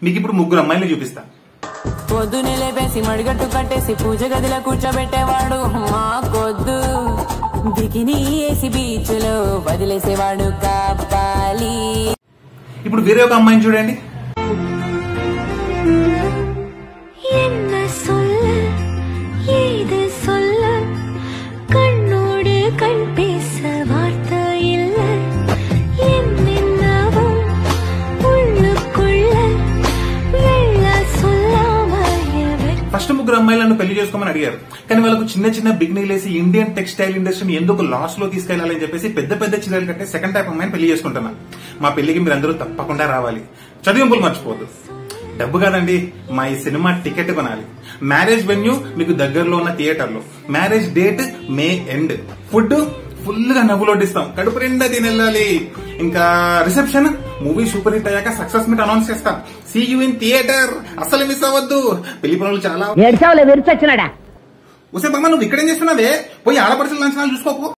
మీకు ఇప్పుడు ముగ్గురు అమ్మాయిలు చూపిస్తా. పొద్దునే లేపేసి మడిగట్టు కట్టేసి పూజ గదిలో కూర్చోబెట్టేవాడు మాకొద్దు. బికినీ వేసి బీచ్ లో వదిలేసేవాడు కాపాలి. ఇప్పుడు వేరే ఒక అమ్మాయిని చూడండి. ఫస్ట్ ముగ్గురు అమ్మాయిలను పెళ్లి చేసుకోమని అడిగారు, కానీ వాళ్ళకు చిన్న చిన్న బిగ్నీలు వేసి ఇండియన్ టెక్స్టైల్ ఇండస్ట్రీని ఎందుకు లాస్ లో తీసుకెళ్లాలని చెప్పేసి పెద్ద పెద్ద చీరలు కట్టే సెకండ్ టైప్ అమ్మాయిని పెళ్లి చేసుకుంటున్నాను. మా పెళ్లికి మీరందరూ తప్పకుండా రావాలి. చదివింపులు మర్చిపోవద్దు. డబ్బు కాదండి, మా ఈ సినిమా టికెట్ కొనాలి. మ్యారేజ్ వెన్యూ మీకు దగ్గరలో ఉన్న థియేటర్లో, మ్యారేజ్ డేట్ మే ఎండ్, ఫుడ్ ఫుల్ గా నవ్వులోడిస్తాం, కడుపు నిండా తినెళ్ళాలి. ఇంకా రిసెప్షన్ మూవీ సూపర్ హిట్ అయ్యాక సక్సెస్ మీట్ అనౌన్స్ చేస్తాం. సీ యూ ఇన్ థియేటర్, అసలు మిస్ అవ్వద్దు. పెళ్లి పనులు చాలా. ఉసే బామ్మ, నువ్వు ఇక్కడేం చేస్తున్నావే? పోయి ఆడపడుచుల లంచనాలు చూసుకోకు.